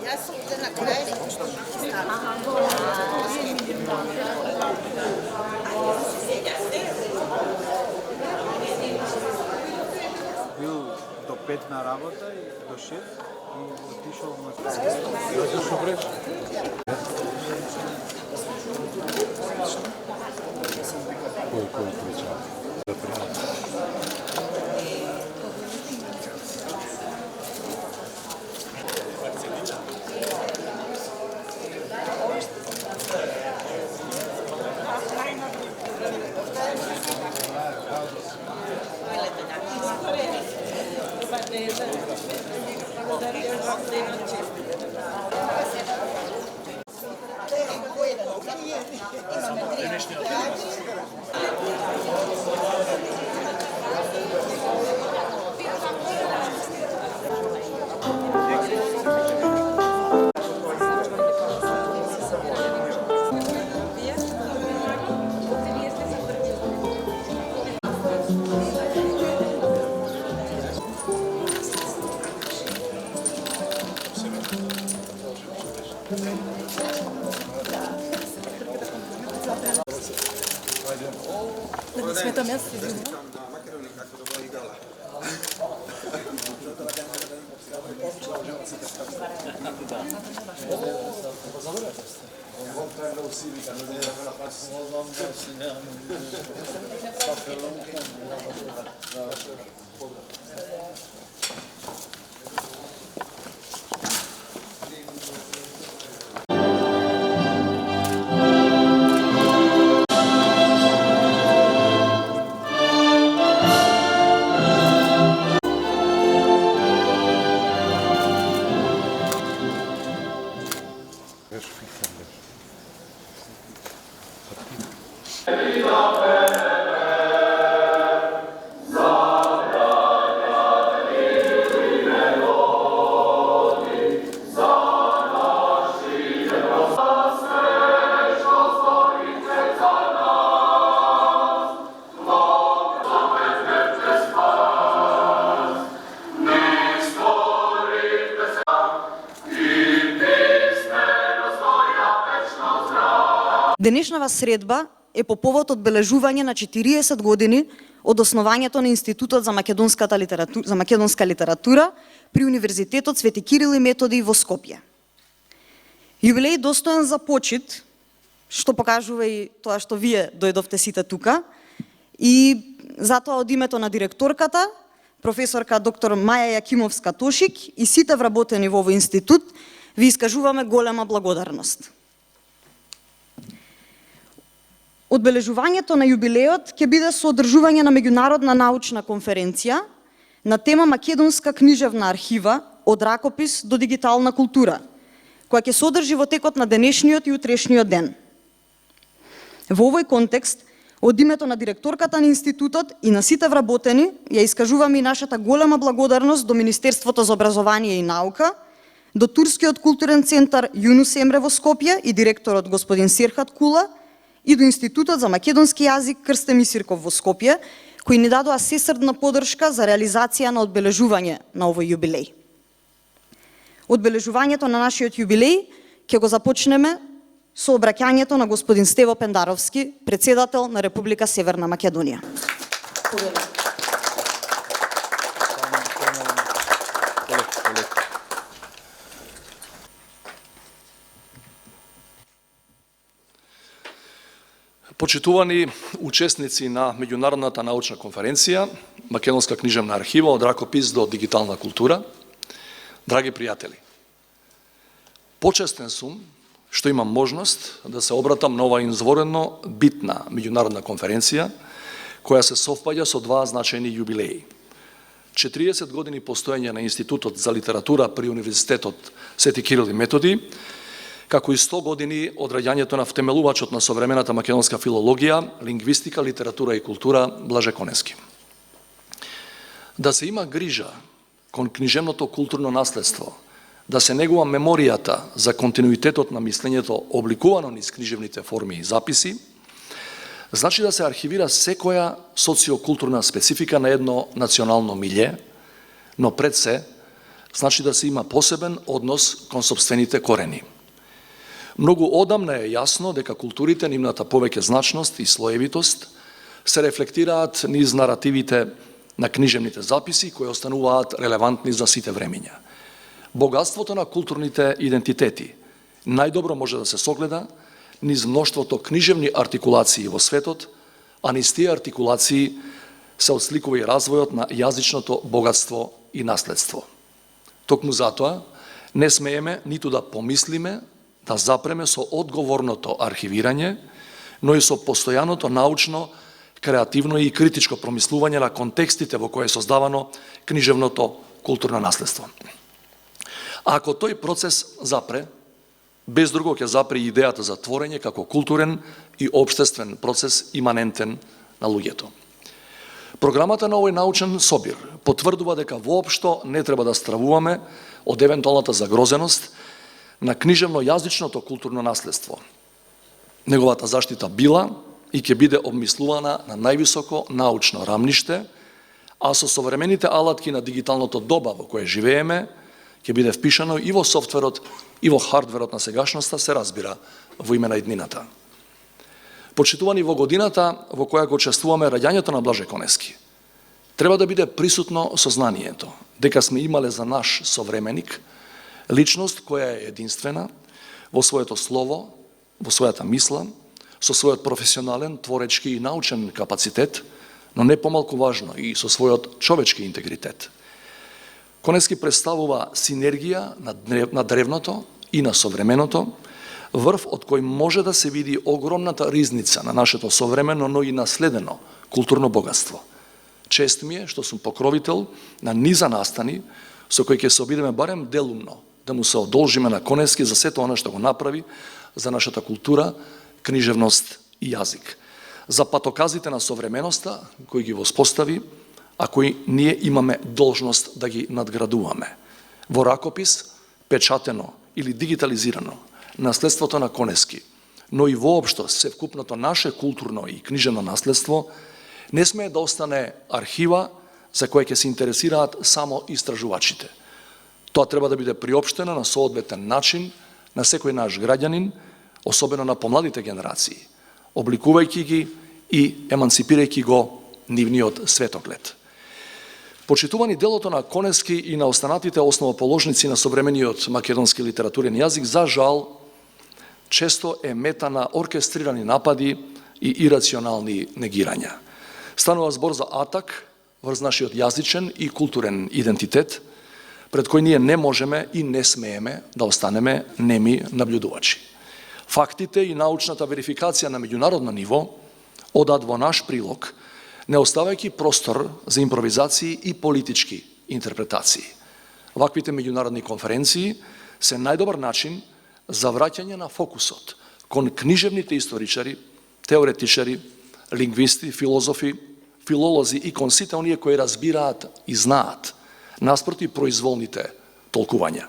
Јас сум овде на крај. Бил до 5 на работа и до 6 и отишол на Москва. Кој прича? Да пријатно. Свето место. Денешнава средба е по повод одбележување на 40 години од основањето на Институтот за македонска литература при Универзитетот Свети Кирил и Методи во Скопје. Јубилеј достоен за почит, што покажува и тоа што вие дојдовте сите тука, и затоа од името на директорката, професорка доктор Маја Јакимовска-Тошик и сите вработени во овој институт, ви искажуваме голема благодарност. Одбележувањето на јубилеот ќе биде со одржување на меѓународна научна конференција на тема Македонска книжевна архива од ракопис до дигитална култура, која ќе се одржи во текот на денешниот и утрешниот ден. Во овој контекст, од името на директорката на институтот и на сите вработени, ја искажуваме и нашата голема благодарност до Министерството за образование и наука, до Турскиот културен центар Јунус Емре во Скопје и директорот господин Серхат Кула, и до Институтот за македонски јазик Крстен Исирков во Скопје, кои ни дадоа сесрдна поддршка за реализација на одбележување на овој јубилеј. Одбележувањето на нашиот јубилеј ќе го започнеме со обраќањето на господин Стево Пендаровски, председател на Република Северна Македонија. Почитувани учесници на меѓународната научна конференција Македонска книжевна архива од ракопис до дигитална култура, драги пријатели, почестен сум што имам можност да се обратам на ова изворено битна меѓународна конференција која се совпаѓа со два значајни јубилеи. 40 години постоење на Институтот за литература при Универзитетот Свети Кирил и Методи, како и 100 години од раѓањето на втемелувачот на современата македонска филологија, лингвистика, литература и култура Блаже Коневски. Да се има грижа кон книжевното културно наследство, да се негува меморијата за континуитетот на мислењето обликувано низ книжевните форми и записи, Значи да се архивира секоја социокултурна специфика на едно национално милје, но пред се, значи да се има посебен однос кон сопствените корени. Многу одамна е јасно дека културите, нивната повеќе значност и слоевитост се рефлектираат низ наративите на книжевните записи кои остануваат релевантни за сите времиња. Богатството на културните идентитети најдобро може да се согледа низ мноштвото книжевни артикулации во светот, а низ тие артикулации се отсликува и развојот на јазичното богатство и наследство. Токму затоа не смееме ниту да помислиме да запреме со одговорното архивирање, но и со постојаното научно, креативно и критичко промислување на контекстите во кој е создавано книжевното културно наследство. А ако тој процес запре, без друго ќе запре идејата за творење како културен и општествен процес иманентен на луѓето. Програмата на овој научен собир потврдува дека воопшто не треба да стравуваме од евентуалната загрозеност на книжевно-јазичното културно наследство. Неговата заштита била и ќе биде обмислувана на највисоко научно рамниште, а со современите алатки на дигиталното доба во кое живееме, ќе биде впишано и во софтверот и во хардверот на сегашноста, се разбира, во име на иднината. Почитувани во годината во која го чествуваме раѓањето на Блаже Конески, треба да биде присутно сознанието дека сме имале за наш современик личност која е единствена во своето слово, во својата мисла, со својот професионален, творечки и научен капацитет, но не помалку важно и со својот човечки интегритет. Конески представува синергија на древното и на современото, врв од кој може да се види огромната ризница на нашето современо, но и наследено културно богатство. Чест ми е што сум покровител на низа настани со кои ќе се обидеме барем делумно да му се одолжиме на Конески за сето она што го направи за нашата култура, книжевност и јазик. За патоказите на современоста кои ги воспостави, а кои ние имаме должност да ги надградуваме. Во ракопис, печатено или дигитализирано, наследството на Конески, но и воопшто севкупното наше културно и книжевно наследство, не смее да остане архива за која ќе се интересираат само истражувачите. Тоа треба да биде приопштено на соодветен начин на секој наш граѓанин, особено на помладите генерации, обликувајќи ги и емансипирајќи го нивниот светоглед. Почитувани делото на Конески и на останатите основоположници на современиот македонски литературен јазик, за жал, често е мета на оркестрирани напади и ирационални негирања. Станува збор за атак врз нашиот јазичен и културен идентитет, пред кој ние не можеме и не смееме да останеме неми наблюдувачи. Фактите и научната верификација на меѓународно ниво одат во наш прилог, не оставајќи простор за импровизации и политички интерпретации. Ваквите меѓународни конференции се најдобар начин за враќање на фокусот кон книжевните историчари, теоретичари, лингвисти, филозофи, филолози и кон сите оние кои разбираат и знаат, наспроти произволните толкувања.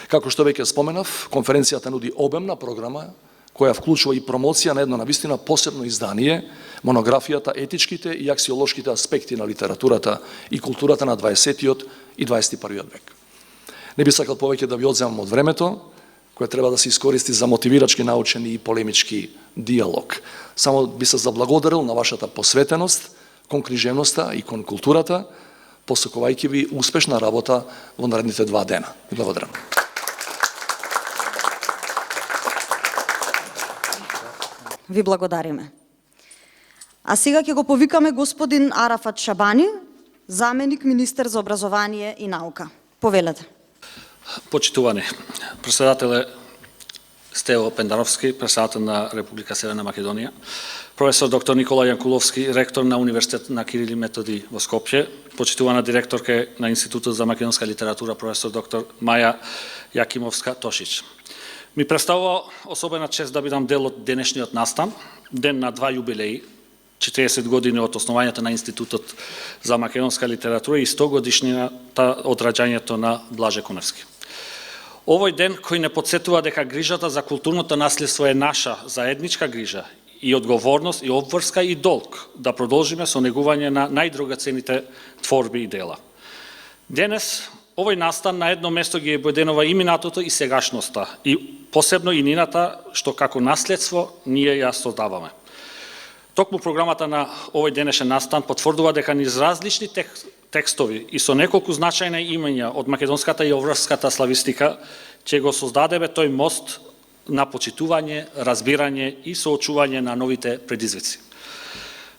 Како што веќе споменав, конференцијата нуди обемна програма која вклучува и промоција на едно навистина посебно издание, монографијата Етичките и аксиолошките аспекти на литературата и културата на 20. и 21. век. Не би сакал повеќе да ви одземам од времето, кое треба да се искористи за мотивирачки, научен и полемички диалог. Само би се заблагодарил на вашата посветеност кон книжевноста и кон културата, посакувајќи ви успешна работа во наредните 2 дена. Благодарам. Ви благодариме. А сега ќе го повикаме господин Арафат Шабани, заменик министер за образование и наука. Повелете. Почитувани, председател е Стево Пендаровски, председател на Република Северна Македонија, професор доктор Никола Јанкуловски, ректор на Универзитет на Кирил и Методи во Скопје, почитувана директорка на Институтот за македонска литература, професор доктор Маја Јакимовска-Тошич. Ми представува особена чест да бидам дел од денешниот настан, ден на 2 јубилеи, 40 години од основањето на Институтот за македонска литература и 100 годишнината од раѓањето на Блаже Коневски. Овој ден кој не потсетува дека грижата за културното наследство е наша заедничка грижа и одговорност и обврска и долг да продолжиме со негување на најдрагоцените творби и дела. Денес овој настан на едно место ги обединува и минатото и сегашноста, и посебно и нината што како наследство ние ја создаваме. Токму програмата на овој денешен настан потврдува дека низ различни текстови и со неколку значајни имења од македонската и оврската славистика ќе го создадеме тој мост на почитување, разбирање и соочување на новите предизвици.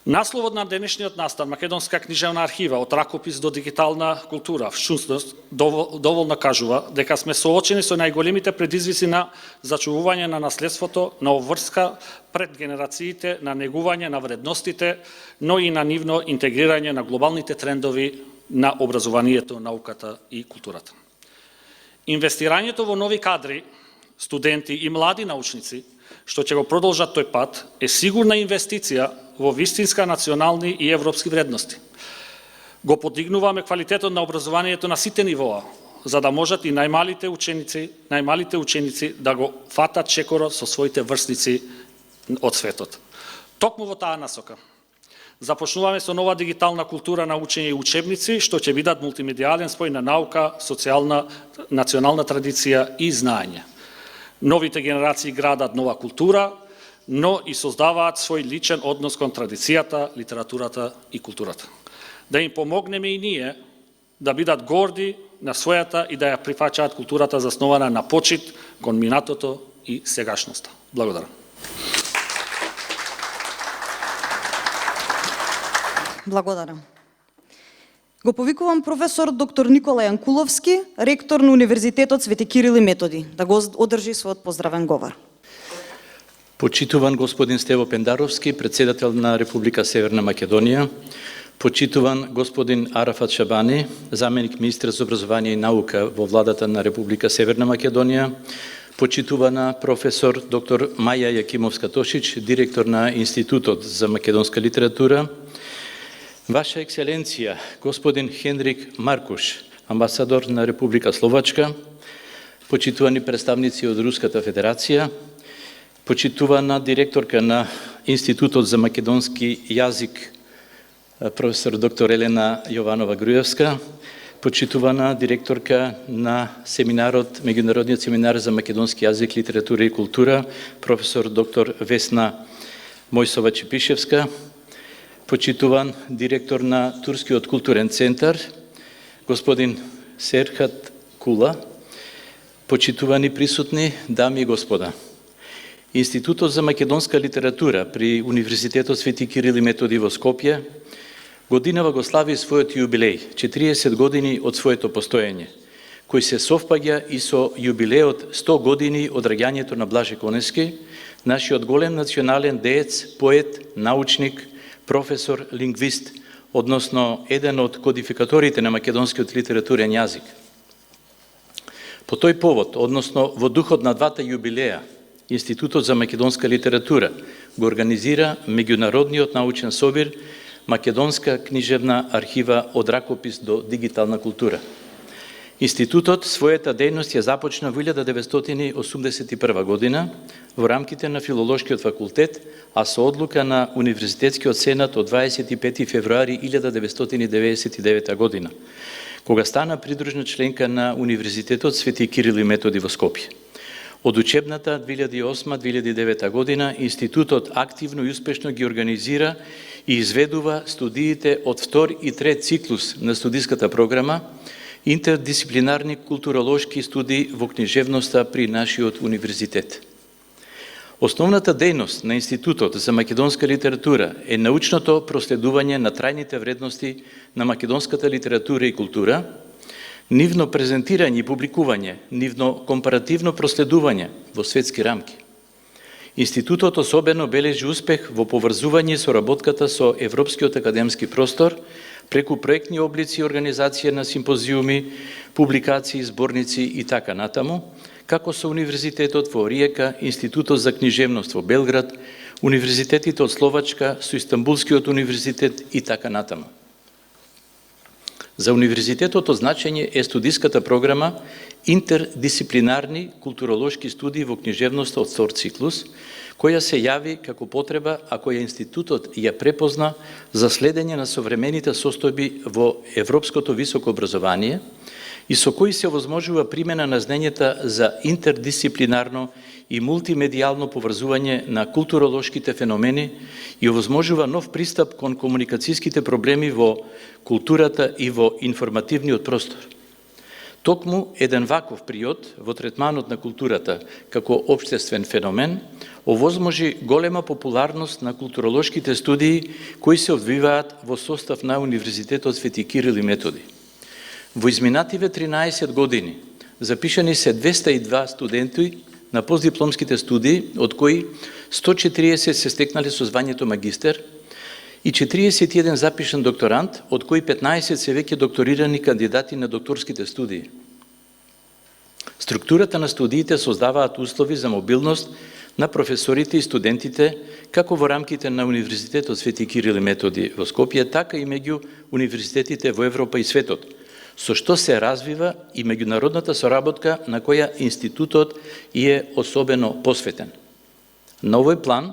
Насловот на денешниот настан Македонска книжевна архива од ракопис до дигитална култура всушност доволно кажува дека сме соочени со најголемите предизвици на зачувување на наследството, на обврска пред генерациите, на негување на вредностите, но и на нивно интегрирање на глобалните трендови на образованието, науката и културата. Инвестирањето во нови кадри, студенти и млади научници, што ќе го продолжат тој пат, е сигурна инвестиција во вистинска национални и европски вредности. Го подигнуваме квалитетот на образованието на сите нивоа, за да можат и најмалите ученици да го фатат чекоро со своите врсници од светот. Токму во таа насока започнуваме со нова дигитална култура на учење и учебници, што ќе бидат мултимедијален спој на наука, социјална, национална традиција и знаење. Новите генерации градат нова култура, но и создаваат свој личен однос кон традицијата, литературата и културата. Да им помогнеме и ние да бидат горди на својата и да ја прифаќаат културата заснована на почит кон минатото и сегашноста. Благодарам. Благодарам. Го повикувам професор доктор Никола Јанкуловски, ректор на Универзитетот Свети Кирил и Методи, да го одржи својот поздравен говор. Почитуван господин Стево Пендаровски, председател на Република Северна Македонија, почитуван господин Арафат Шабани, заменик министр за образование и наука во владата на Република Северна Македонија, почитувана професор доктор Маја Јакимовска-Тошич, директор на Институтот за македонска литература, Ваша екселенција, господин Хенрик Маркуш, амбасадор на Република Словачка, почитувани представници од Руската Федерација, почитувана директорка на Институтот за македонски јазик, професор доктор Елена Јованова-Груевска, почитувана директорка на семинарот, меѓународниот семинар за македонски јазик, литература и култура, професор доктор Весна Мојсова-Чепишевска, почитуван директор на Турскиот културен центар, господин Серхат Кула, почитувани присутни, дами и господа. Институтот за македонска литература при Универзитетот Свети Кирил и Методи во Скопје годинава го слави својот јубилеј, 40 години од своето постоење, кој се совпаѓа и со јубилеот 100 години од раѓањето на Блаже Конески, нашиот голем национален деец, поет, научник, професор, лингвист, односно еден од кодификаторите на македонскиот литературен јазик. По тој повод, односно во духот на двата јубилеја, Институтот за македонска литература го организира меѓународниот научен собир Македонска книжевна архива од ракопис до дигитална култура. Институтот својата дејност ја започна во 1981 година во рамките на Филолошкиот факултет, а со одлука на Универзитетскиот сенат од 25 февруари 1999 година, кога стана придружна членка на Универзитетот Свети Кирил и Методи во Скопје. Од учебната 2008-2009 година Институтот активно и успешно ги организира и изведува студиите од втор и трет циклус на студиската програма интердисциплинарни културолошки студии во книжевноста при нашиот универзитет. Основната дејност на Институтот за македонска литература е научното проследување на трајните вредности на македонската литература и култура, нивно презентирање и публикување, нивно компаративно проследување во светски рамки. Институтот особено бележи успех во поврзување со работката со Европскиот академски простор, преку проектни облици и организација на симпозиуми, публикации, зборници и така натаму, како со Универзитетот во Риека, Институтот за книжевност во Белград, Универзитетите од Словачка, со Истанбулскиот универзитет и така натаму. За универзитетот од значење е студиската програма Интердисциплинарни културолошки студии во книжевноста од втор циклус, која се јави како потреба, а која институтот ја препозна за следење на современите состојби во европското високо образование и со кои се овозможува примена на знаењата за интердисциплинарно и мултимедијално поврзување на културолошките феномени и овозможува нов пристап кон комуникацијските проблеми во културата и во информативниот простор. Токму еден ваков приод во третманот на културата како општествен феномен овозможи голема популарност на културолошките студии кои се одвиваат во состав на Универзитетот Свети Кирил и Методи. Во изминативе 13 години запишани се 202 студенти на постдипломските студии, од кои 140 се стекнале со звањето магистер и 41 запишан докторант, од кои 15 се веќе докторирани кандидати на докторските студии. Структурата на студиите создаваат услови за мобилност на професорите и студентите, како во рамките на Универзитетот Свети Кирил и Методи во Скопје, така и меѓу универзитетите во Европа и светот, со што се развива и меѓународната соработка на која институтот е особено посветен. На овој план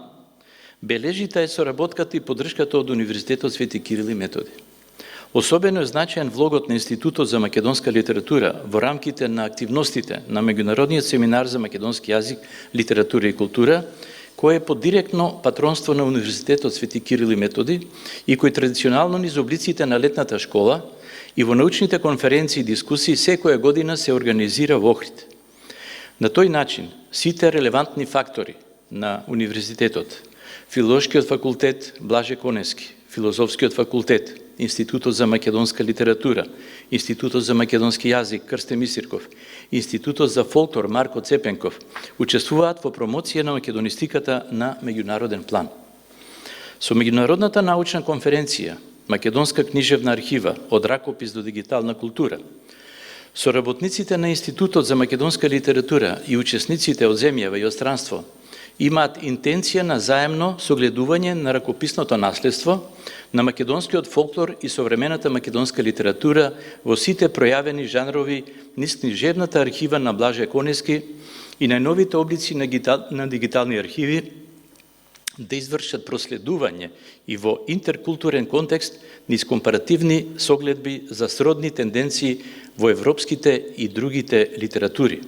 бележита е соработката и поддршката од Универзитетот Свети Кирил и Методи. Особено е значаен влогот на Институтот за македонска литература во рамките на активностите на меѓународниот семинар за македонски јазик, литература и култура, кој е под директно патронство на Универзитетот Свети Кирил и Методи и кој традиционално низ облиците на летната школа и во научните конференции и дискусии секоја година се организира во Охрид. На тој начин, сите релевантни фактори на универзитетот, Филолошкиот факултет Блаже Конески, Филозофскиот факултет, Институтот за македонска литература, Институтот за македонски јазик Крсте Мисирков, Институтот за фолклор Марко Цепенков учествуваат во промоција на македонистиката на меѓународен план. Со меѓународната научна конференција Македонска книжевна архива од ракопис до дигитална култура, со работниците на Институтот за македонска литература и учесниците од земјава и од странство имаат интенција на заемно согледување на ракописното наследство на македонскиот фолклор и современата македонска литература во сите пројавени жанрови низ книжевната архива на Блаже Конески и најновите облици на дигитални архиви да извршат проследување и во интеркултурен контекст низ компаративни согледби за сродни тенденции во европските и другите литератури.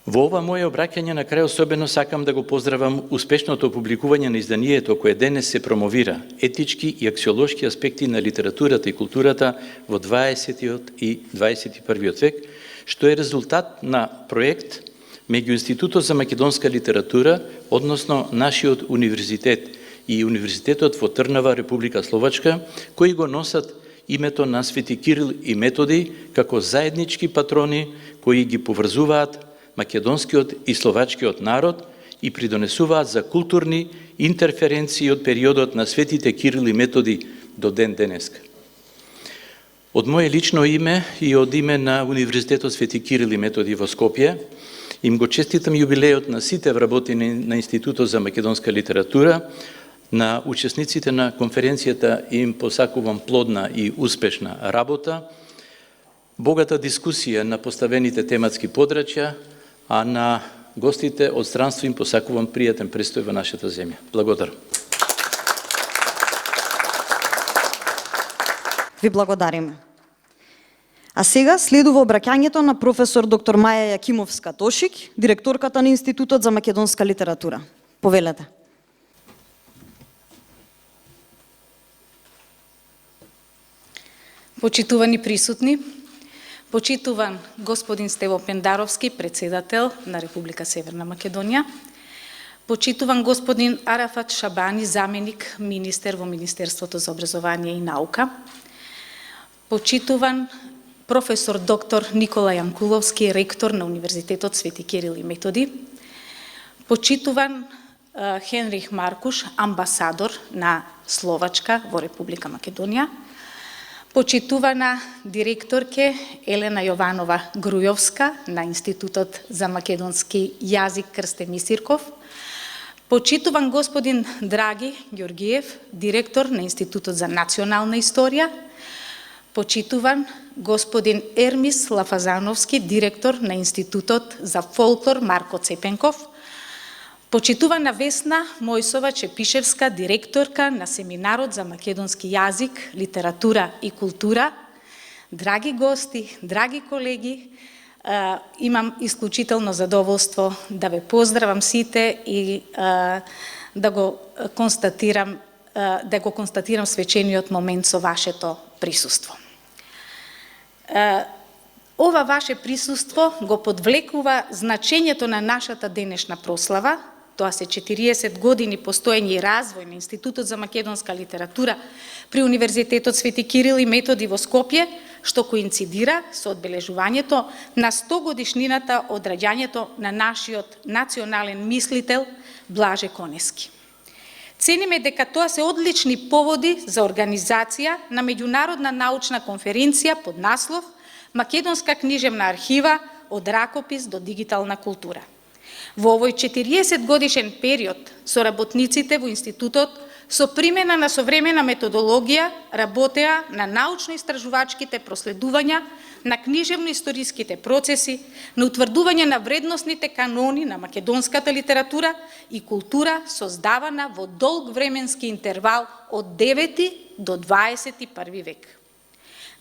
Во ова моје обраќање на крај особено сакам да го поздравам успешното публикување на изданието кое денес се промовира етички и аксиолошки аспекти на литературата и културата во 20. и 21. век, што е резултат на проект меѓу Институтот за македонска литература, односно нашиот универзитет и Универзитетот во Трнава, Република Словачка, кои го носат името на Свети Кирил и Методи како заеднички патрони кои ги поврзуваат македонскиот и словачкиот народ и придонесуваат за културни интерференции од периодот на Светите Кирил и Методи до ден денеска. Од моје лично име и од име на Универзитетот Свети Кирил и Методи во Скопје им го честитам јубилејот на сите вработени на Институтот за македонска литература, на учесниците на конференцијата им посакувам плодна и успешна работа, богата дискусија на поставените тематски подрачја, а на гостите од странство им посакувам пријатен престој во нашата земја. Благодарам. Ви благодариме. А сега следува обраќањето на професор доктор Маја Јакимовска-Тошик, директорката на Институтот за македонска литература. Повелете. Почитувани присутни, почитуван господин Стево Пендаровски, председател на Република Северна Македонија, почитуван господин Арафат Шабани, заменик министер во Министерството за образование и наука, почитуван професор доктор Никола Јанкуловски, ректор на Универзитетот Свети Кирил и Методи, почитуван Хенрих Маркуш, амбасадор на Словачка во Република Македонија, почитувана директорке Елена Јованова Грујовска на Институтот за македонски јазик Крсте Мисирков, почитуван господин Драги Ѓоргиев, директор на Институтот за национална историја, почитуван господин Ермис Лафазановски, директор на Институтот за фолклор Марко Цепенков, почитувана Весна Мојсова-Чепишевска, директорка на Семинарот за македонски јазик, литература и култура, драги гости, драги колеги, имам исклучително задоволство да ве поздравам сите и да го констатирам свечениот момент со вашето присуство. Ова ваше присуство го подвлекува значењето на нашата денешна прослава. Тоа се 40 години постоење и развој на Институтот за македонска литература при Универзитетот Свети Кирил и Методи во Скопје, што коинцидира со одбележувањето на 100 годишнината од раѓањето на нашиот национален мислител Блаже Конески. Цениме дека тоа се одлични поводи за организација на меѓународна научна конференција под наслов Македонска книжевна архива од ракопис до дигитална култура. Во овој 40 годишен период соработниците во институтот со примена на современа методологија работеа на научно-истражувачките проследувања на книжевно-историските процеси, на утврдување на вредносните канони на македонската литература и култура создавана во долг временски интервал од 9 до 21 век.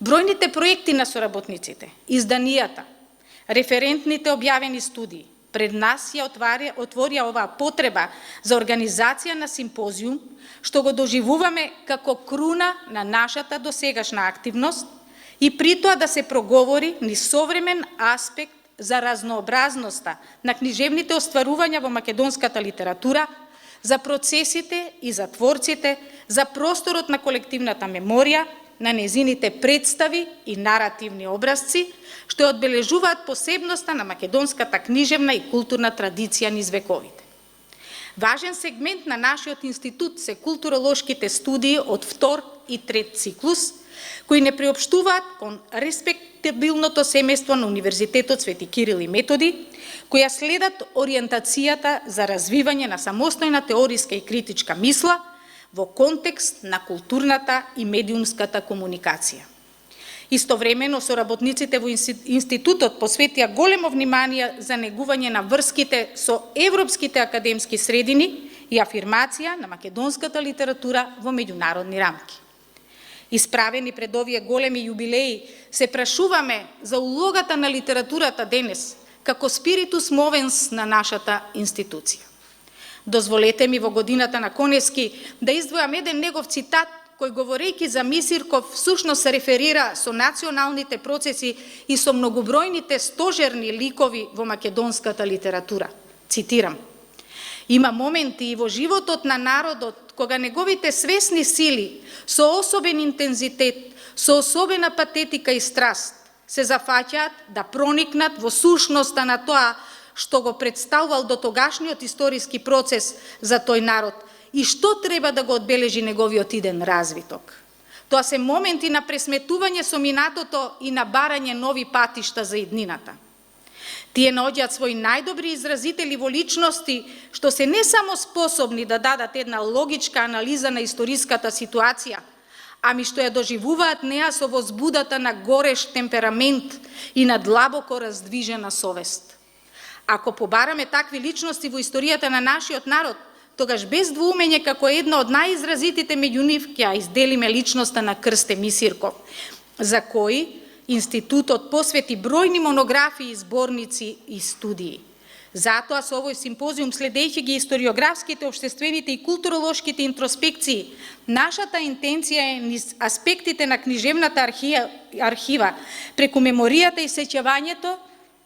Бројните проекти на соработниците, изданијата, референтните објавени студии, пред нас ја отворија оваа потреба за организација на симпозиум, што го доживуваме како круна на нашата досегашна активност и при тоа да се проговори ни современ аспект за разнообразноста на книжевните остварувања во македонската литература, за процесите и за творците, за просторот на колективната меморија, на незините представи и наративни образци, што одбележуваат посебноста на македонската книжевна и културна традиција низ вековите. Важен сегмент на нашиот институт се културолошките студии од втор и трет циклус, кои не приопштуваат кон респектабилното семејство на Универзитетот Свети Кирил и Методи, која следат ориентацијата за развивање на самостојна теориска и критичка мисла во контекст на културната и медиумската комуникација. Истовремено, соработниците во институтот посветија големо внимание за негување на врските со европските академски средини и афирмација на македонската литература во меѓународни рамки. Исправени пред овие големи јубилеи, се прашуваме за улогата на литературата денес како спиритус мовенс на нашата институција. Дозволете ми во годината на Конески да издвојам еден негов цитат кој, говорејќи за Мисирков, всушност се реферира со националните процеси и со многобројните стожерни ликови во македонската литература. Цитирам: "Има моменти и во животот на народот кога неговите свесни сили со особен интензитет, со особена патетика и страст се зафаќаат да проникнат во сушноста на тоа што го представувал дотогашниот историски процес за тој народ и што треба да го одбележи неговиот иден развиток. Тоа се моменти на пресметување со минатото и на барање нови патишта за иднината. Тие наоѓаат своји најдобри изразители во личности што се не само способни да дадат една логичка анализа на историската ситуација, ами што ја доживуваат неа со возбудата на горещ темперамент и на длабоко раздвижена совест. Ако побараме такви личности во историјата на нашиот народ, тогаш без двоумење како една од најизразитите меѓу нив ќе ја изделиме личноста на Крсте Мисирков, за кој институтот посвети бројни монографии, зборници и студии. Затоа со овој симпозиум, следејќи ги историографските, општествените и културолошките интроспекции, нашата интенција е низ аспектите на книжевната архива, преку меморијата и сеќавањето,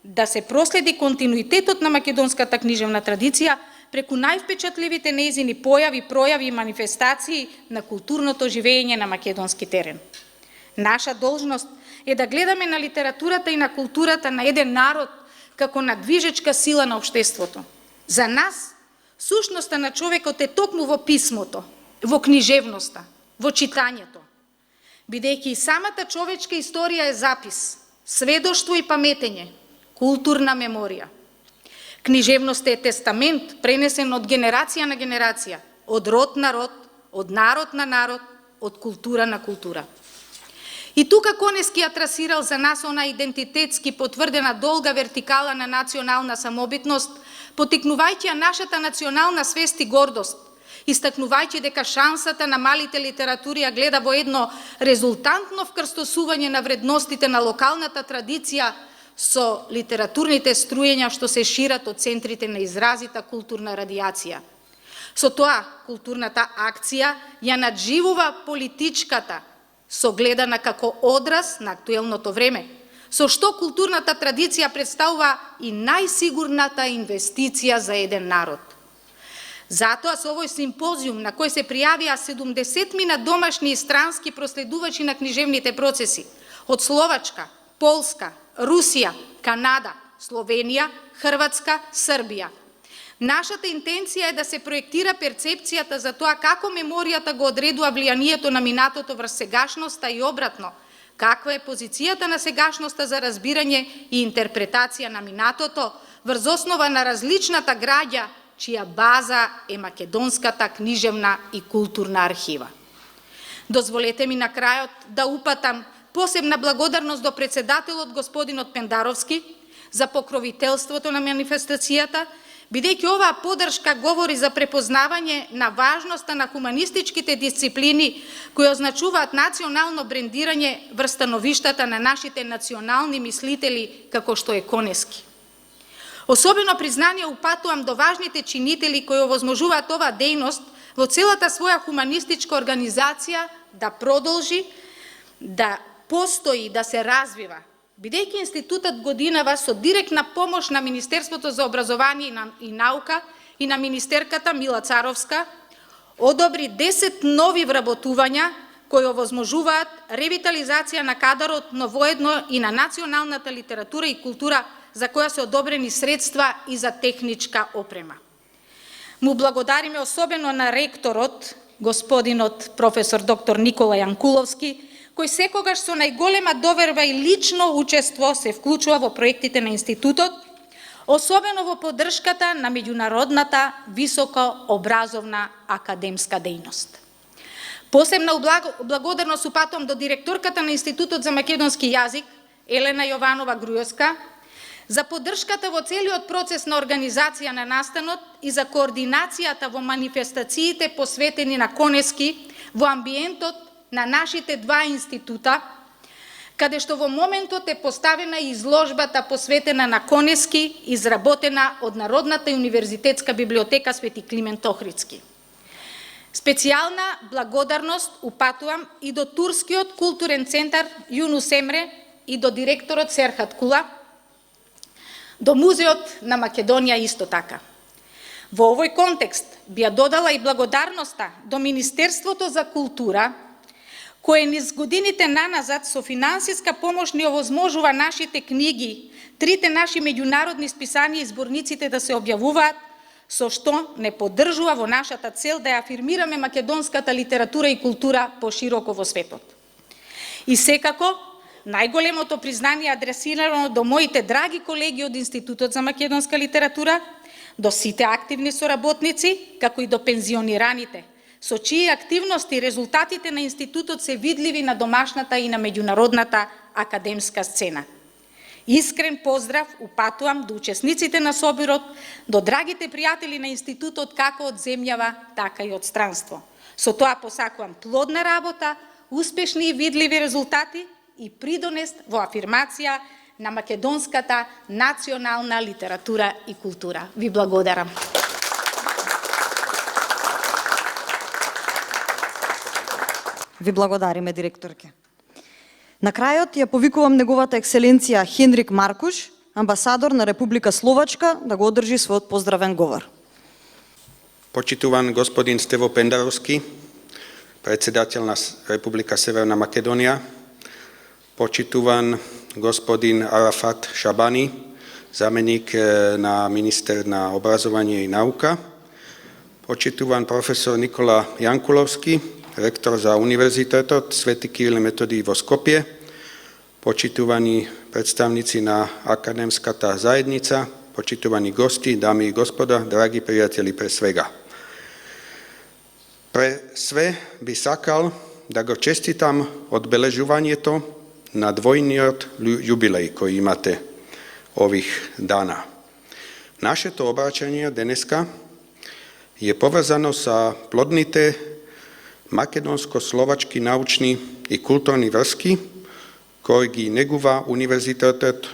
да се проследи континуитетот на македонската книжевна традиција преку највпечатливите нејзини појави, пројави и манифестации на културното живење на македонски терен. Наша должност е да гледаме на литературата и на културата на еден народ како на движечка сила на општеството. За нас, сушноста на човекот е токму во писмото, во книжевноста, во читањето. Бидејќи и самата човечка историја е запис, сведоштво и паметење, културна меморија. Книжевноста е тестамент пренесен од генерација на генерација, од род на род, од народ на народ, од култура на култура. И тука Конески ја трасирал за нас она идентитетски потврдена долга вертикала на национална самобитност, потикнувајќи ја нашата национална свест и гордост, истакнувајќи дека шансата на малите литератури ја гледа во едно резултантно вкрстосување на вредностите на локалната традиција со литературните струјења што се шират од центрите на изразита културна радиација. Со тоа, културната акција ја надживува политичката, согледана како одраз на актуелното време, со што културната традиција представува и најсигурната инвестиција за еден народ. Затоа со овој симпозиум на кој се пријавија 70 домашни и странски проследувачи на книжевните процеси од Словачка, Полска, Русија, Канада, Словенија, Хрватска, Србија. Нашата интенција е да се проектира перцепцијата за тоа како меморијата го одредува влијанието на минатото врз сегашноста и обратно, каква е позицијата на сегашноста за разбирање и интерпретација на минатото врз основа на различната граѓа чија база е македонската книжевна и културна архива. Дозволете ми на крајот да упатам посебна благодарност до председателот господинот Пендаровски за покровителството на манифестацијата, бидејќи оваа поддршка говори за препознавање на важноста на хуманистичките дисциплини кои означуваат национално брендирање врз становиштата на нашите национални мислители како што е Конески. Особено признание упатувам до важните чинители кои овозможуваат оваа дејност во целата своја хуманистичка организација да продолжи, да постои, да се развива, бидејќи институтот годинава со директна помош на Министерството за образование и наука и на министерката Мила Царовска одобри 10 нови вработувања кои овозможуваат ревитализација на кадарот, но воедно и на националната литература и култура за која се одобрени средства и за техничка опрема. Му благодариме особено на ректорот, господинот професор доктор Никола Јанкуловски, кој секогаш со најголема доверба и лично учество се вклучува во проектите на институтот, особено во поддршката на меѓународната високообразовна академска дејност. Посебна благодарност упатувам до директорката на Институтот за македонски јазик, Елена Јованова Груевска, за поддршката во целиот процес на организација на настанот и за координацијата во манифестациите посветени на Конески во амбиентот на нашите два института, каде што во моментот е поставена изложбата посветена на Конески, изработена од Народната универзитетска библиотека Свети Климент Охридски. Специјална благодарност упатувам и до Турскиот културен центар Юнус Емре и до директорот Серхат Кула, до Музеот на Македонија исто така. Во овој контекст би ја додала и благодарноста до Министерството за култура, кое низ годините наназад со финансиска помош ни овозможува нашите книги, трите наши меѓународни списанија и зборниците да се објавуваат, со што не поддржува во нашата цел да ја афирмираме македонската литература и култура пошироко во светот. И секако, најголемото признание адресирано до моите драги колеги од Институтот за македонска литература, до сите активни соработници, како и до пензионираните, со чии активности резултатите на институтот се видливи на домашната и на меѓународната академска сцена. Искрен поздрав упатувам до учесниците на собирот, до драгите пријатели на институтот како од земјава, така и од странство. Со тоа посакувам плодна работа, успешни и видливи резултати и придонес во афирмација на македонската национална литература и култура. Ви благодарам. Ви благодариме, директорке. На крајот ја повикувам неговата екселенција Хенрик Маркуш, амбасадор на Република Словачка, да го одржи својот поздравен говор. Почитуван господин Стево Пендаровски, председател на Република Северна Македонија, почитуван господин Арафат Шабани, заменик на министер на образование и наука, почитуван професор Никола Јанкуловски, ректор за Универзитетот Свети Кирил и Методиј во Скопје, почитувани представници на академската заедница, почитувани гости, дами и господа, драги пријатели, пре свега. Пре све би сакал da go čestitam odbeležovanje to na dvojni jubilej koji imate ovih dana. Naše to obraćanje dneska je povezano sa plodnite makedonsko-slovački naučni i kulturni vrski koji negува Univerzitetot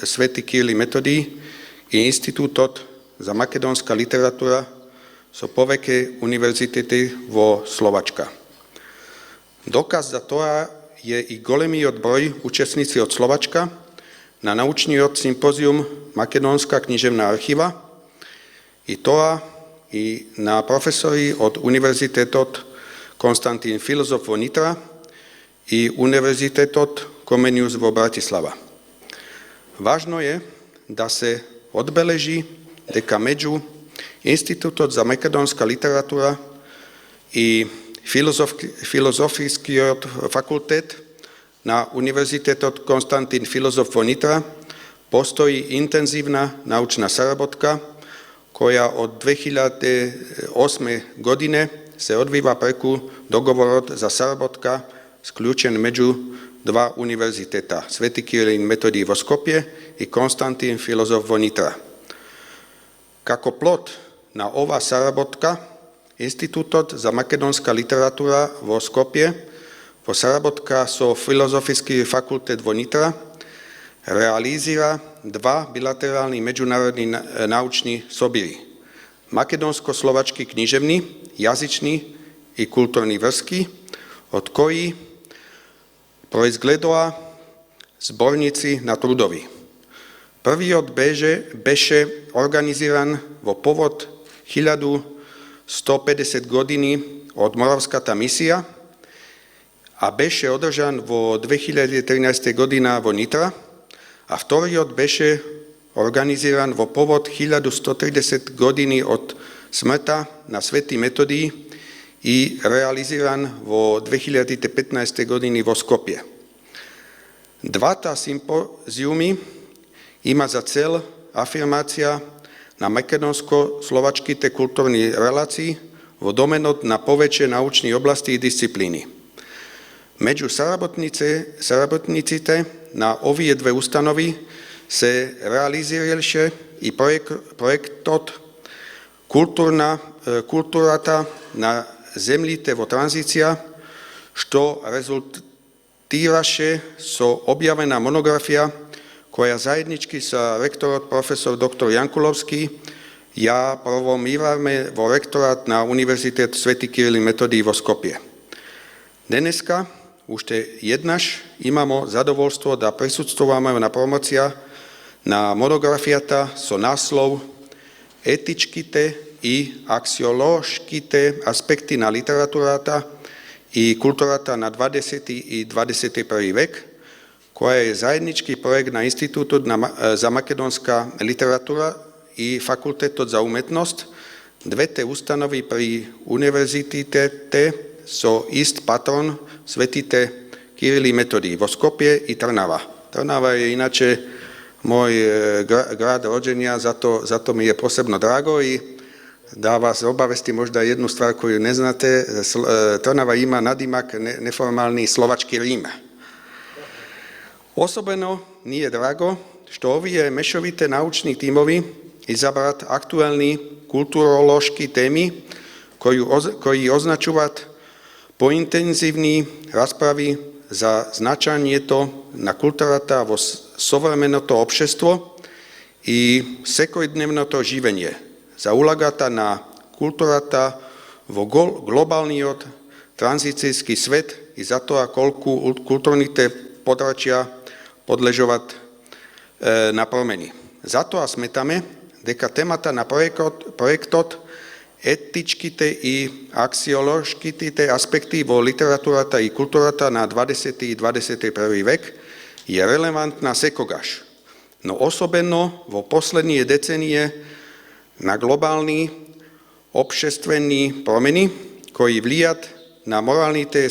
Sveti Kiril i Metodij i Institutot za makedonska literatura so poveke univerzitety vo Slovačka. Dokaz za to je i golemi odbroj učesnici od Slovačka na naučni sympózium Makedonska kniževná archíva i to i na profesori od Univerzitetot Konstantín Filozof vo Nitra i Univerzitetot Comenius vo Bratislava. Važno je da se odbeleží deka među Institutot za makedonska literatura i Filozofijski fakultet na Univerzitetot Konstantín Filozof vo Nitra postoji intenzívna naučna sarabotka koja od 2008. godine se odvíva preku dogovor za sarabotka sključen među dva univerziteta, Sveti Kiril i Metodij vo Skopje i Konstantín Filozof vo Nitra. Kako plod na ova sarabotka, Institutot za makedonska literatura vo Skopje, vo sarabotka so Filozofijski fakultet vo Nitra, realizira dva bilaterálni međunarodni naučni sobiri. Makedonsko-slovački književni, jazyčni i kulturni vrski, od koji proizgledova zbornici na trudovi. Prvi od beše organiziran vo povod 1150 godini od Moravskata misija, a beše održan vo 2013. godina vo Nitra, a vtori od beše organiziran vo povod 1130 godini od smrta na Sveti Metodij i realiziran vo 2015. godini vo Skopje. Dvata sympóziumi ima za cel afirmácia na makedonsko-slovački te kulturni relaciji vo domenot na poveće naučni oblasti i disciplíny. Među sarabotnicite na ovije dve ustanovi se realiziralše i projektot kulturata na zemljite vo tranzicija, što rezultiraše so objavena monografija koja zajednički sa rektorat profesor dr. Jankulovski ja promovirame vo rektorat na Univerzitet Sveti Kiril i Metodij vo Skopje. Dneska ušte jednaš imamo zadovoljstvo da prisutstvujeme na promocija na monografijata so naslov Etičkite i aksiološkite aspekti na literaturata i kulturata na 20. i 21. vek, koja je zajednički projekt na Institutu za makedonska literatura i Fakultetot za umetnost, dvete ustanovi pri univerzitete so ist patron Svetite Kiril i Metodij vo Skopje i Trnava. Trnava je inače moj grad rođenja, zato mi je posebno drago i da vas obavestim možda jednu stvar koju ne znate, Trnava ima nadimak neformalni slovački Rim. Osobeno nije drago što ovije mešovite naučni timovi izabrat aktualni kulturološki temi koji označuvat pointenzivni raspravi za značanje to na kulturata vo sovremeno to opšestvo i sekojdnevno to živenje, za ulagata na kulturata vo globalni od tranzicijski svet i zato a kolku kulturnite podračja podležovat na promeni. Zato a smetame, deka temata na projektot etičkite i aksiološkite aspekti vo literaturata i kulturata na 20. i 21. vek je relevantna sekogaš, no osobeno vo poslednije decenije na globalni opšestveni promeni koji vlijat na moralni te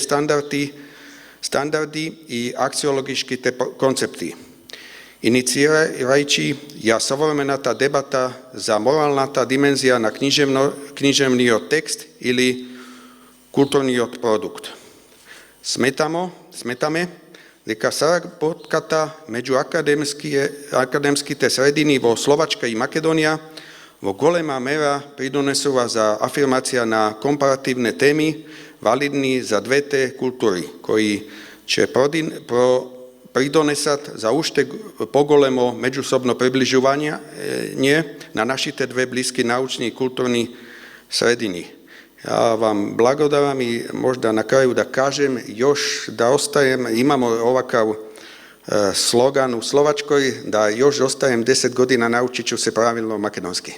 standardi i aksiologički te koncepti. Inicirajući ja savremenata debata za moralnata dimenzija na književni tekst ili kulturni produkt. Smetame, дека соработката меѓу академските средини во Словачка и Македонија во голема мера придонесува за афирмација на компаративни теми, валидни за двете култури, кои ќе придонесат за уште поголемо меѓусобно приближување на нашите две блиски научни и културни средини. Ja vam blagodaram i možda na kraju da kažem još da ostajem, imamo ovakav slogan u Slovačkoj, da još ostajem 10 godina, naučit ću se pravilno makedonski.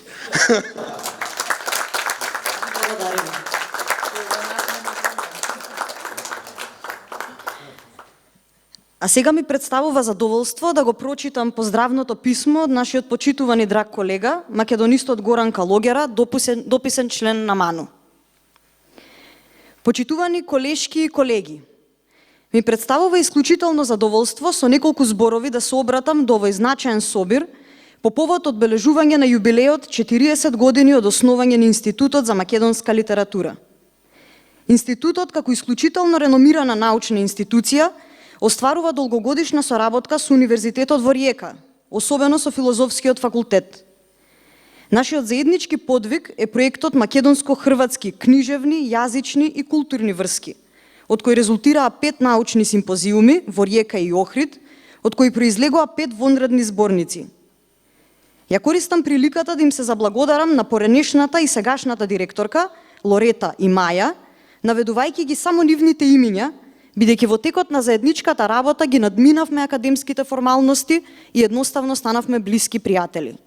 А сега ми представува задоволство да го прочитам поздравното писмо од нашиот почитувани драг колега, македонистот Горан Калогера, дописен член на МАНУ. Почитувани колешки и колеги, ми представува исклучително задоволство со неколку зборови да се обратам до овој значаен собир по повод одбележување на јубилеот 40 години од основање на Институтот за македонска литература. Институтот, како исклучително реномирана научна институција, остварува долгогодишна соработка со Универзитетот во Риека, особено со Филозофскиот факултет. Нашиот заеднички подвиг е проектот македонско-хрватски книжевни, јазични и културни врски, од кои резултираа 5 научни симпозиуми во Риека и Охрид, од кои произлегоа 5 вонредни зборници. Ја користам приликата да им се заблагодарам на поренешната и сегашната директорка, Лорета и Маја, наведувајќи ги само нивните имиња, бидејќи во текот на заедничката работа ги надминавме академските формалности и едноставно станавме блиски пријатели.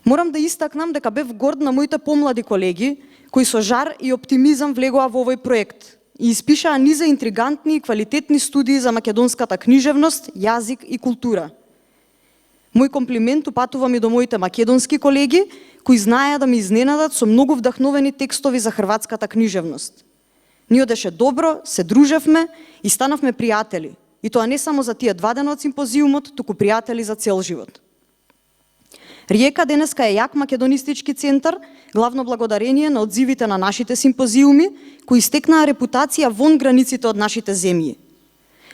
Морам да истакнам дека бев горд на моите помлади колеги, кои со жар и оптимизам влегоа во овој проект и испишаа низа интригантни и квалитетни студии за македонската книжевност, јазик и култура. Мој комплимент упатувам и до моите македонски колеги, кои знаеа да ме изненадат со многу вдахновени текстови за хрватската книжевност. Ни одеше добро, се дружевме и станавме пријатели, и тоа не само за тие 2 дена од симпозиумот, туку пријатели за цел живот. Риека денеска е јак македонистички центар, главно благодарение на одзивите на нашите симпозиуми, кои стекнаа репутација вон границите од нашите земји.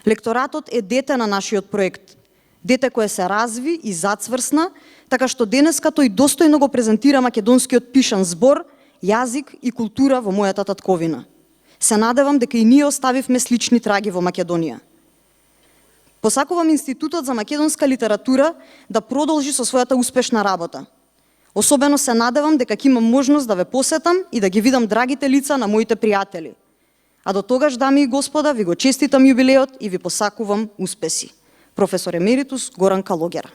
Лекторатот е дете на нашиот проект, дете кое се разви и зацврсна, така што денеска тој достојно го презентира македонскиот пишан збор, јазик и култура во мојата татковина. Се надевам дека и ние оставивме слични траги во Македонија. Посакувам Институтот за македонска литература да продолжи со својата успешна работа. Особено се надевам дека ќе имам можност да ве посетам и да ги видам драгите лица на моите пријатели. А до тогаш, дами и господа, ви го честитам јубилеот и ви посакувам успеси. Професор емеритус Горан Калогера.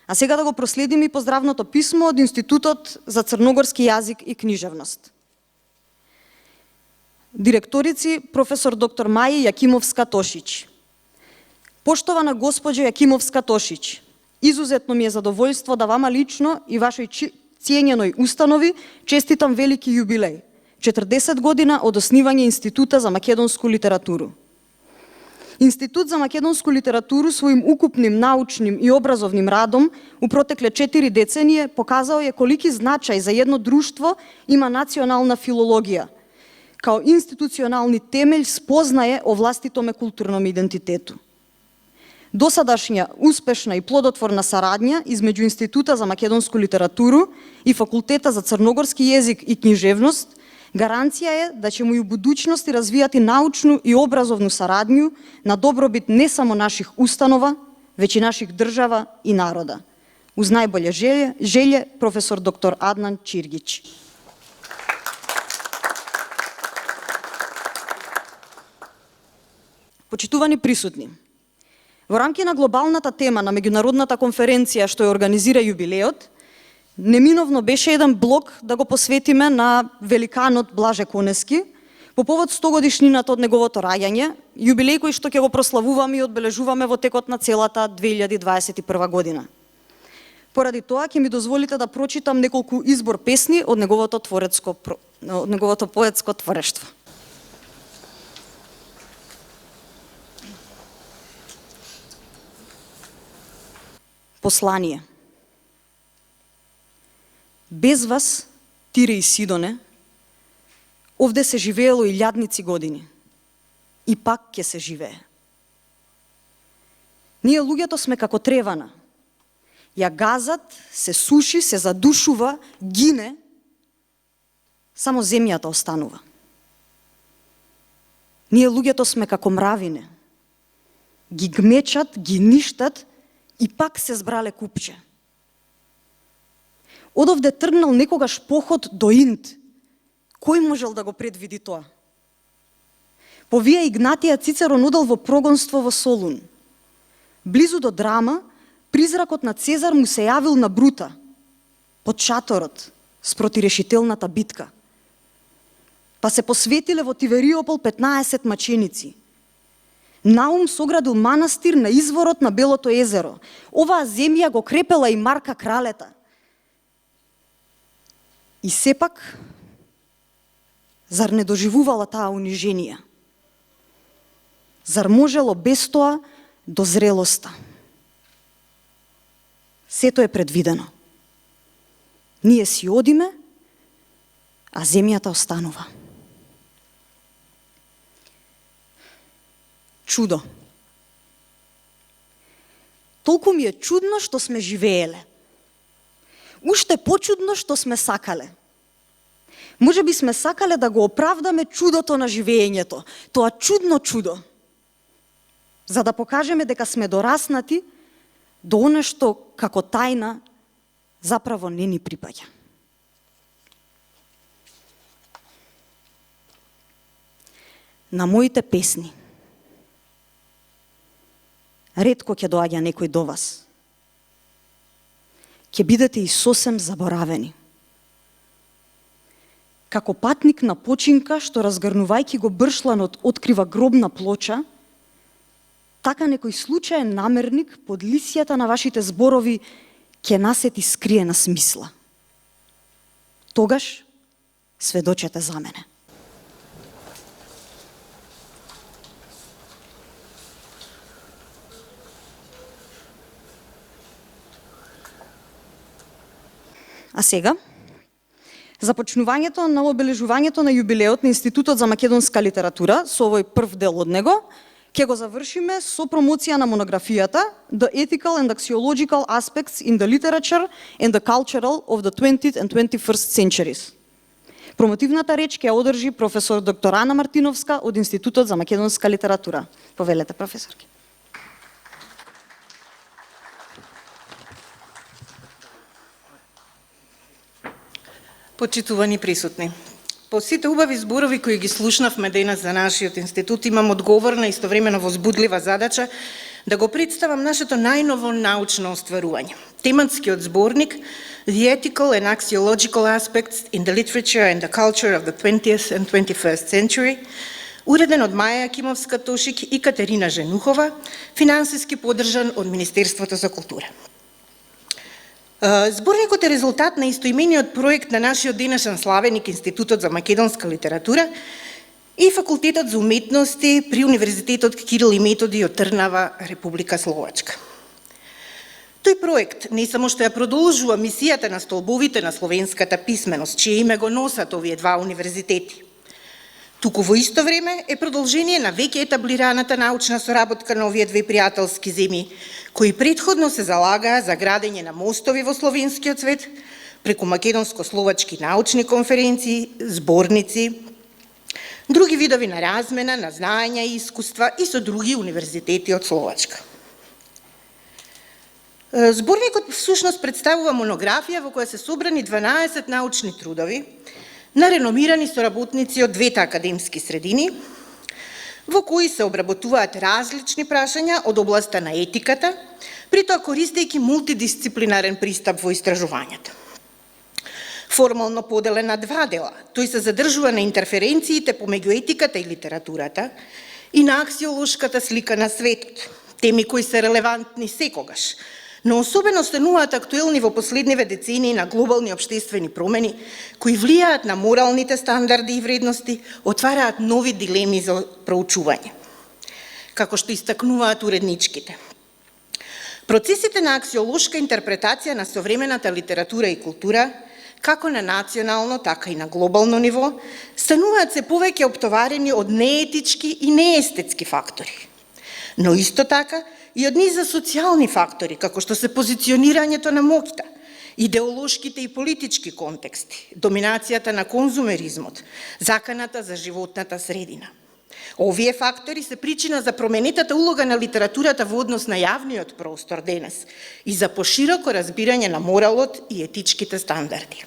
А сега да го проследим и поздравното писмо од Институтот за црногорски јазик и книжевност. Директорици професор доктор Маја Јакимовска-Тошич. Поштована госпоđo Јакимовска-Тошич, изузетно ми е задоволство да вама лично и вашој цијененој установи честитам велики јубилеј, 40 година од основање Института за македонску литературу. Институт за македонску литературу својим укупним научним и образовним радом у протекле 4 деценije показао е колики значај за едно друштво има национална филологија, као институционални темелј спознае о властитоме културном идентитету. Досадашња успешна и плодотворна сарадња измеѓу Института за македонску литературу и Факултета за црногорски јазик и книжевност гаранција е да ќе му и у будуćности развијати научну и образовну сарадњу на добробит не само наших установа, веќе и наших држава и народа. Уз најболje желје, професор доктор Аднан Чиргич. Почитувани присутни, во рамки на глобалната тема на меѓународната конференција што ја организира јубилеот, неминовно беше еден блок да го посветиме на великанот Блаже Конески по повод 100 годишнината од неговото раѓање, јубилеј кој што ќе го прославуваме и одбележуваме во текот на целата 2021 година. Поради тоа ќе ми дозволите да прочитам неколку избор песни од неговото поетско творештво. Послание. Без вас Тире и Сидоне, овде се живеело илјадници години. И пак ќе се живее. Ние луѓето сме како тревана. Ја газат, се суши, се задушува, гине, само земјата останува. Ние луѓето сме како мравине. Ги гмечат, ги ништат и пак се збрале купче. Одовде тргнал некогаш поход до Инд. Кој можел да го предвиди тоа? Повија Игнатија Цицерон одел во прогонство во Солун. Близу до Драма, призракот на Цезар му се јавил на Брута, под шаторот, спроти решителната битка. Па се посветиле во Тивериопол 15 маченици. Наум соградил манастир на изворот на Белото езеро. Оваа земја го крепела и Марка кралета. И сепак, зар не доживувала таа униженија? Зар можело без тоа до зрелоста? Сето е предвидено. Ние си одиме, а земјата останува. Чудо. Толку ми е чудно што сме живееле. Уште почудно што сме сакале. Може би сме сакале да го оправдаме чудото на живеењето, тоа чудно чудо, за да покажеме дека сме дораснати до оно што како тајна заправо не ни припаѓа. На моите песни ретко ќе доаѓа некој до вас. Ќе бидете и сосем заборавени. Како патник на починка, што разгрнувајќи го бршланот открива гробна плоча, така некој случаен намерник под лисијата на вашите зборови ќе насети скриена смисла. Тогаш сведочете за мене. А сега, започнувањето на обележувањето на јубилеот на Институтот за македонска литература, со овој прв дел од него, ќе го завршиме со промоција на монографијата The Ethical and Axiological Aspects in the Literature and the Cultural of the 20th and 21st Centuries. Промотивната реч ќе одржи професор доктор Ана Мартиновска од Институтот за македонска литература. Повелете, професорки. Почитувани присутни, по сите убави зборови кои ги слушнавме денес за нашиот институт, имам одговорна и истовремено возбудлива задача да го представам нашето најново научно остварување. Тематскиот зборник The Ethical and Axiological Aspects in the Literature and the Culture of the 20th and 21st Century, уреден од Маја Акимовска-Тошик и Катерина Женухова, финансиски поддржан од Министерството за култура. Зборникот е резултат на истоимениот проект на нашиот денешен славеник Институтот за македонска литература и Факултетот за уметности при Универзитетот Кирил и Методи од Трнава, Република Словачка. Тој проект не само што ја продолжува мисијата на столбовите на словенската писменост, чие име го носат овие два универзитети, туку во исто време е продолжение на веќе етаблираната научна соработка на овие две пријателски земји, кои претходно се залагаа за градење на мостови во словенскиот свет, преку македонско-словачки научни конференции, зборници, други видови на размена, на знаења и искуства и со други универзитети од Словачка. Зборникот всушност представува монографија во која се собрани 12 научни трудови на реномирани соработници од двете академски средини, во кои се обработуваат различни прашања од областа на етиката, при тоа користејќи мултидисциплинарен пристап во истражувањата. Формално поделен на два дела, тој се задржува на интерференциите помеѓу етиката и литературата и на аксиолошката слика на светот, теми кои се релевантни секогаш, но особено стануваат актуелни во последниве децении на глобални општествени промени, кои влијаат на моралните стандарди и вредности, отвараат нови дилеми за проучување. Како што истакнуваат уредничките. Процесите на аксиолошка интерпретација на современата литература и култура, како на национално, така и на глобално ниво, стануваат се повеќе оптоварени од неетички и неестетски фактори. Но исто така и од низа социјални фактори, како што се позиционирањето на моќта, идеолошките и политички контексти, доминацијата на конзумеризмот, заканата за животната средина. Овие фактори се причина за променетата улога на литературата во однос на јавниот простор денес и за пошироко разбирање на моралот и етичките стандарди.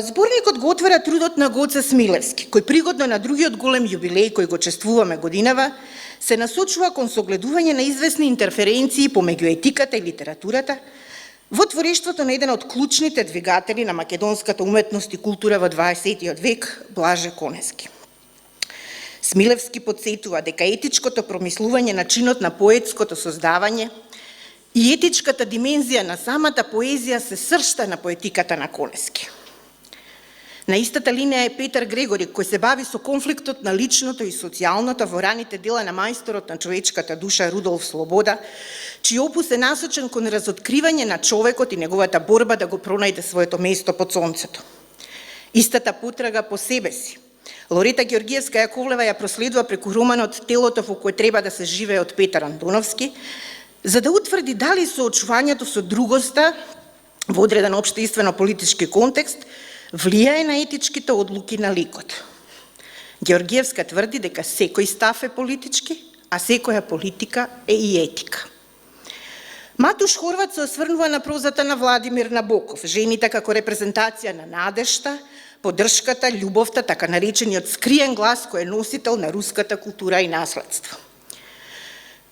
Зборникот го отвара трудот на Гоце Смилевски, кој пригодно на другиот голем јубилеј кој го чествуваме годинава, се насочува кон согледување на известни интерференции помеѓу етиката и литературата во творештвото на еден од клучните двигатели на македонската уметност и култура во 20. век, Блаже Конески. Смилевски подсетува дека етичкото промислување на чинот на поетското создавање и етичката димензија на самата поезија се сршта на поетиката на Конески. На истата линија е Петар Грегори, кој се бави со конфликтот на личното и социјалното во раните дела на мајсторот на човечката душа Рудолф Слобода, чиј опус е насочен кон разоткривање на човекот и неговата борба да го пронајде своето место под сонцето. Истата потрага по себе си Лорета Георгиевска Јаковлева ја проследува преку романот Телото во кое треба да се живее од Петар Андоновски, за да утврди дали соочувањето со другоста во одреден општествено-политички контекст влијае на етичките одлуки на ликот. Георгиевска тврди дека секој став е политички, а секоја политика е и етика. Матуш Хорват се осврнува на прозата на Владимир Набоков, жените како репрезентација на надежта, поддршката, љубовта, така наречениот скриен глас кој е носител на руската култура и наследство.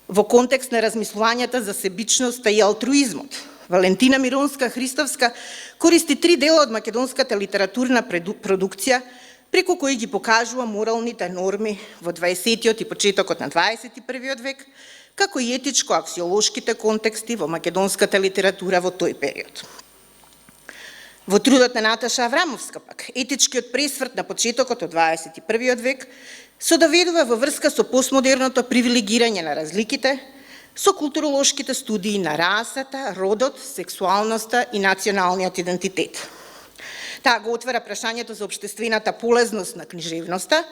Во контекст на размислувањата за себичноста и алтруизмот, Валентина Миронска Христовска користи 3 дела од македонската литературна продукција, преку кои ги покажува моралните норми во 20-тиот и почетокот на 21-виот век, како и етичко-аксиолошките контексти во македонската литература во тој период. Во трудот на Наташа Аврамовска пак, етичкиот пресврт на почетокот од 21-виот век се доведува во врска со постмодерното привилегирање на разликите, со културолошките студии на расата, родот, сексуалноста и националниот идентитет. Таа го отвара прашањето за општествената полезност на книжевноста,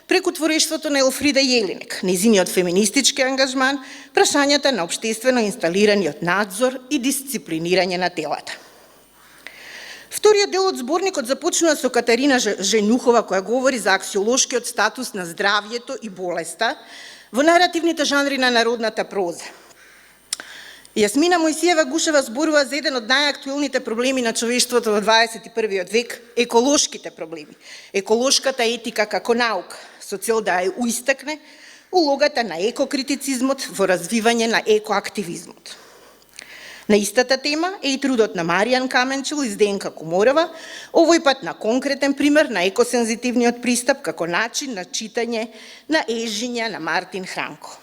преку творештвото на Елфрида Јелинек, незиниот феминистички ангажман, прашањата на општествено инсталираниот надзор и дисциплинирање на телата. Вториот дел од зборникот започнува со Катарина Женухова, која говори за аксиолошкиот статус на здравјето и болеста во наративните жанри на народната проза. Јасмина Мојсиева Гушева зборува за еден од најактуелните проблеми на човештвото во 21. век – еколошките проблеми. Еколошката етика како наука, со цел да ја уистакне улогата на екокритицизмот во развивање на екоактивизмот. На истата тема е и трудот на Маријан Каменчел и Зденка Коморова, овој пат на конкретен пример на екосензитивниот пристап како начин на читање на ежиња на Мартин Хранко.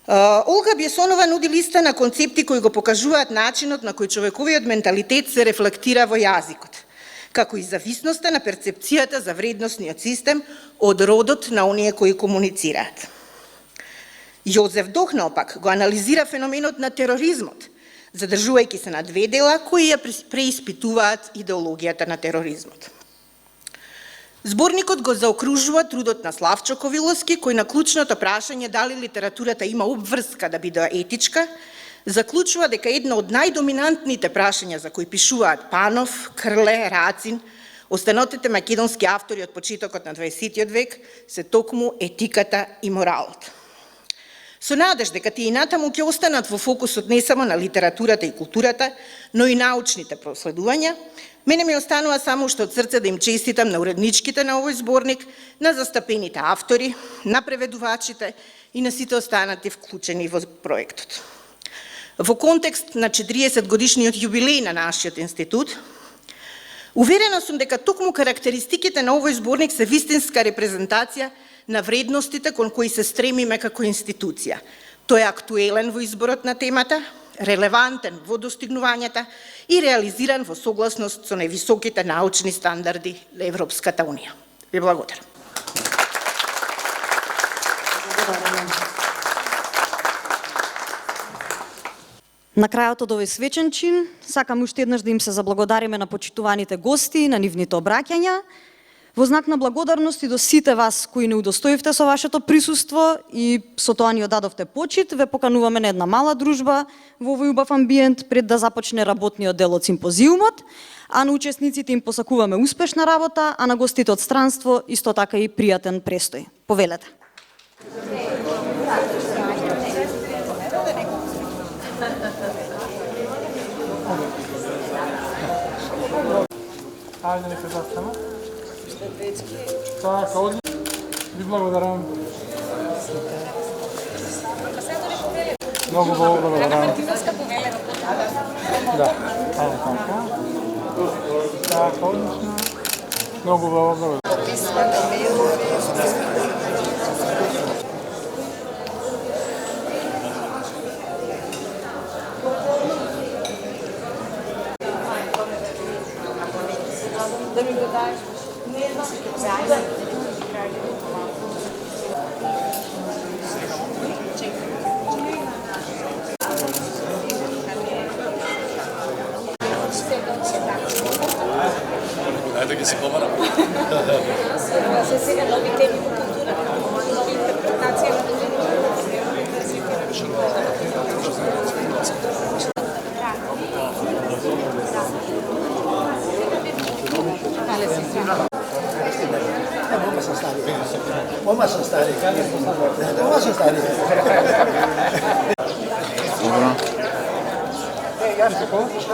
Олга Бесонова нуди листа на концепти кои го покажуваат начинот на кој човековиот менталитет се рефлектира во јазикот, како и зависноста на перцепцијата за вредносниот систем од родот на оние кои комуницираат. Јозеф Дохнал пак го анализира феноменот на тероризмот, задржувајќи се на 2 дела кои ја преиспитуваат идеологијата на тероризмот. Зборникот го заокружува трудот на Славчо Ковиловски, кој на клучното прашање дали литературата има обврска да биде етичка, заклучува дека едно од најдоминантните прашања за кои пишуваат Панов, Крле, Рацин, останатите македонски автори од почетокот на 20. век се токму етиката и моралот. Со надеж дека тие и натаму ќе останат во фокусот не само на литературата и културата, но и научните проследувања, мене ми останува само што од срце да им честитам на уредничките на овој зборник, на застапените автори, на преведувачите и на сите останати вклучени во проектот. Во контекст на 40 годишниот јубилеј на нашиот институт, уверена сум дека токму карактеристиките на овој зборник се вистинска репрезентација на вредностите кон кои се стремиме како институција. Тој е актуелен во изборот на темата, релевантен во достигнувањата и реализиран во согласност со највисоките научни стандарди на Европската Унија. Ви благодарам. На крајот од овој свечен чин, сакам уште еднаш да им се заблагодариме на почитуваните гости, на нивните обраќања, во знак на благодарност и до сите вас кои не удостоивте со вашето присуство и со тоа ни одадовте почит, ве покануваме на една мала дружба во овој убав амбиент пред да започне работниот дел од симпозиумот, а на учесниците им посакуваме успешна работа, а на гостите од странство исто така и пријатен престој. Повелете. Ajde, neka zastane. Така, одлично. Ви благодарам. Много благодарам. Да, ajde така. Така, одлично. Много благодарам. Да ми го даеш. Ajde ги се помара. Се сега нови теми во култура, нови интерпретација на Dobro.